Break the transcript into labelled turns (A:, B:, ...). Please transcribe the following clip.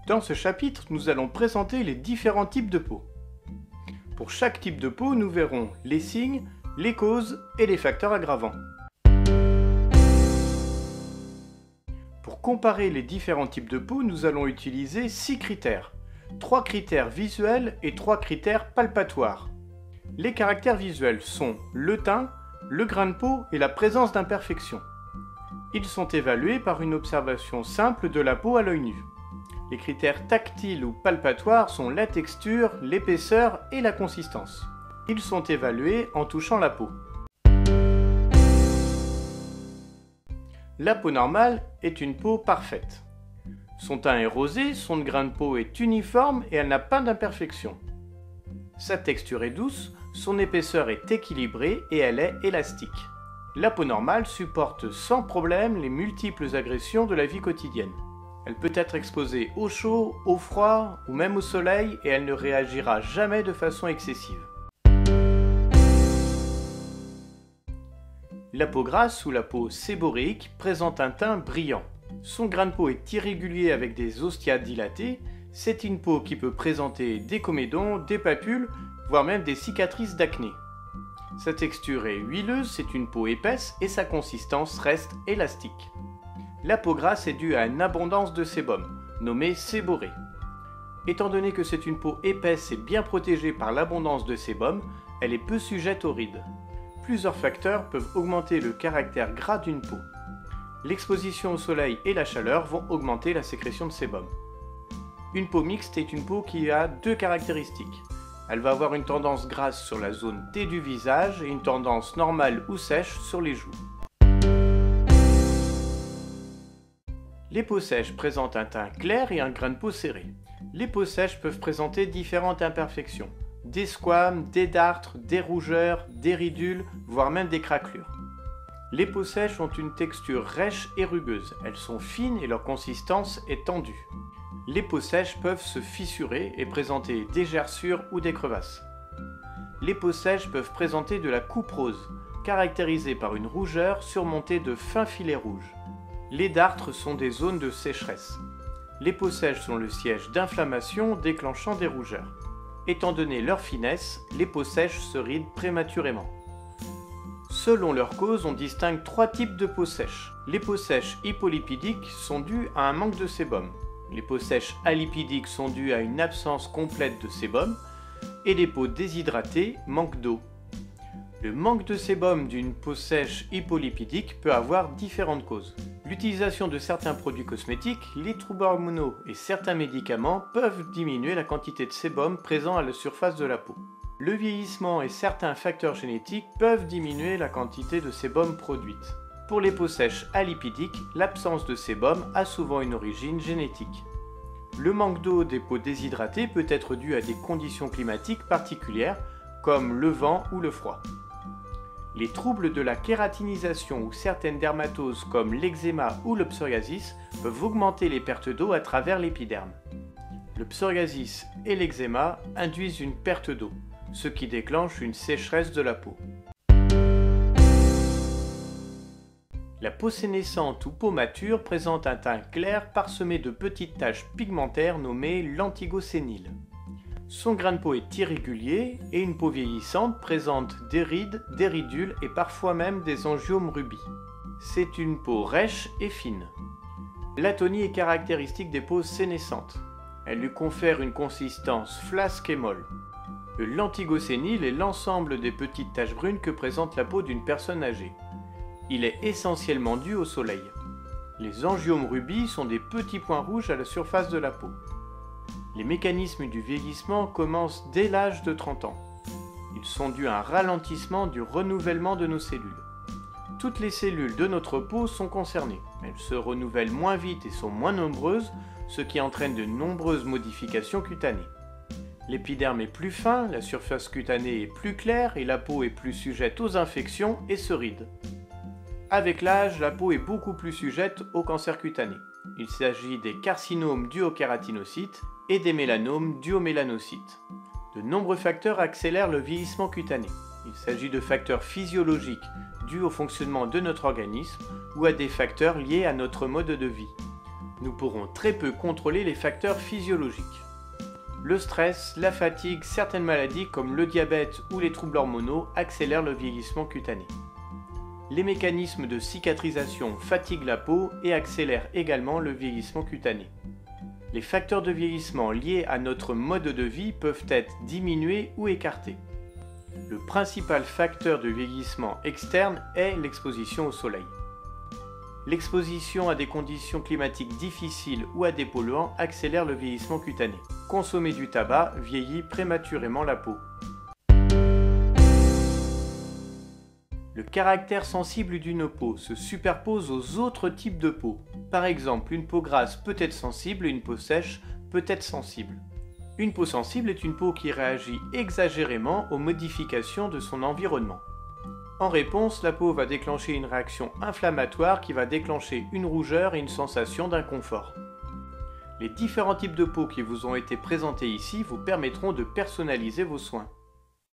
A: Dans ce chapitre, nous allons présenter les différents types de peau. Pour chaque type de peau, nous verrons les signes, les causes et les facteurs aggravants. Pour comparer les différents types de peau, nous allons utiliser 6 critères. 3 critères visuels et 3 critères palpatoires. Les caractères visuels sont le teint, le grain de peau et la présence d'imperfections. Ils sont évalués par une observation simple de la peau à l'œil nu. Les critères tactiles ou palpatoires sont la texture, l'épaisseur et la consistance. Ils sont évalués en touchant la peau. La peau normale est une peau parfaite. Son teint est rosé, son grain de peau est uniforme et elle n'a pas d'imperfection. Sa texture est douce, son épaisseur est équilibrée et elle est élastique. La peau normale supporte sans problème les multiples agressions de la vie quotidienne. Elle peut être exposée au chaud, au froid ou même au soleil et elle ne réagira jamais de façon excessive. La peau grasse ou la peau séboréique présente un teint brillant. Son grain de peau est irrégulier avec des ostias dilatés. C'est une peau qui peut présenter des comédons, des papules, voire même des cicatrices d'acné. Sa texture est huileuse, c'est une peau épaisse et sa consistance reste élastique. La peau grasse est due à une abondance de sébum, nommé séborrhée. Étant donné que c'est une peau épaisse et bien protégée par l'abondance de sébum, elle est peu sujette aux rides. Plusieurs facteurs peuvent augmenter le caractère gras d'une peau. L'exposition au soleil et la chaleur vont augmenter la sécrétion de sébum. Une peau mixte est une peau qui a 2 caractéristiques. Elle va avoir une tendance grasse sur la zone T du visage et une tendance normale ou sèche sur les joues. Les peaux sèches présentent un teint clair et un grain de peau serré. Les peaux sèches peuvent présenter différentes imperfections. Des squames, des dartres, des rougeurs, des ridules, voire même des craquelures. Les peaux sèches ont une texture rêche et rugueuse. Elles sont fines et leur consistance est tendue. Les peaux sèches peuvent se fissurer et présenter des gerçures ou des crevasses. Les peaux sèches peuvent présenter de la couperose, caractérisée par une rougeur surmontée de fins filets rouges. Les dartres sont des zones de sécheresse. Les peaux sèches sont le siège d'inflammation déclenchant des rougeurs. Étant donné leur finesse, les peaux sèches se rident prématurément. Selon leur cause, on distingue 3 types de peaux sèches. Les peaux sèches hypolipidiques sont dues à un manque de sébum. Les peaux sèches alipidiques sont dues à une absence complète de sébum. Et les peaux déshydratées manquent d'eau. Le manque de sébum d'une peau sèche hypolipidique peut avoir différentes causes. L'utilisation de certains produits cosmétiques, les troubles hormonaux et certains médicaments peuvent diminuer la quantité de sébum présent à la surface de la peau. Le vieillissement et certains facteurs génétiques peuvent diminuer la quantité de sébum produite. Pour les peaux sèches alipidiques, l'absence de sébum a souvent une origine génétique. Le manque d'eau des peaux déshydratées peut être dû à des conditions climatiques particulières, comme le vent ou le froid. Les troubles de la kératinisation ou certaines dermatoses comme l'eczéma ou le psoriasis peuvent augmenter les pertes d'eau à travers l'épiderme. Le psoriasis et l'eczéma induisent une perte d'eau, ce qui déclenche une sécheresse de la peau. La peau sénescente ou peau mature présente un teint clair parsemé de petites taches pigmentaires nommées lentigocéniles. Son grain de peau est irrégulier et une peau vieillissante présente des rides, des ridules et parfois même des angiomes rubis. C'est une peau rêche et fine. L'atonie est caractéristique des peaux sénescentes. Elle lui confère une consistance flasque et molle. Le lentigocénile est l'ensemble des petites taches brunes que présente la peau d'une personne âgée. Il est essentiellement dû au soleil. Les angiomes rubis sont des petits points rouges à la surface de la peau. Les mécanismes du vieillissement commencent dès l'âge de 30 ans. Ils sont dus à un ralentissement du renouvellement de nos cellules. Toutes les cellules de notre peau sont concernées. Elles se renouvellent moins vite et sont moins nombreuses, ce qui entraîne de nombreuses modifications cutanées. L'épiderme est plus fin, la surface cutanée est plus claire et la peau est plus sujette aux infections et se ride. Avec l'âge, la peau est beaucoup plus sujette aux cancers cutanés. Il s'agit des carcinomes dus aux kératinocytes et des mélanomes dus aux mélanocytes. De nombreux facteurs accélèrent le vieillissement cutané. Il s'agit de facteurs physiologiques dus au fonctionnement de notre organisme ou à des facteurs liés à notre mode de vie. Nous pourrons très peu contrôler les facteurs physiologiques. Le stress, la fatigue, certaines maladies comme le diabète ou les troubles hormonaux accélèrent le vieillissement cutané. Les mécanismes de cicatrisation fatiguent la peau et accélèrent également le vieillissement cutané. Les facteurs de vieillissement liés à notre mode de vie peuvent être diminués ou écartés. Le principal facteur de vieillissement externe est l'exposition au soleil. L'exposition à des conditions climatiques difficiles ou à des polluants accélère le vieillissement cutané. Consommer du tabac vieillit prématurément la peau. Le caractère sensible d'une peau se superpose aux autres types de peau. Par exemple, une peau grasse peut être sensible et une peau sèche peut être sensible. Une peau sensible est une peau qui réagit exagérément aux modifications de son environnement. En réponse, la peau va déclencher une réaction inflammatoire qui va déclencher une rougeur et une sensation d'inconfort. Les différents types de peau qui vous ont été présentés ici vous permettront de personnaliser vos soins.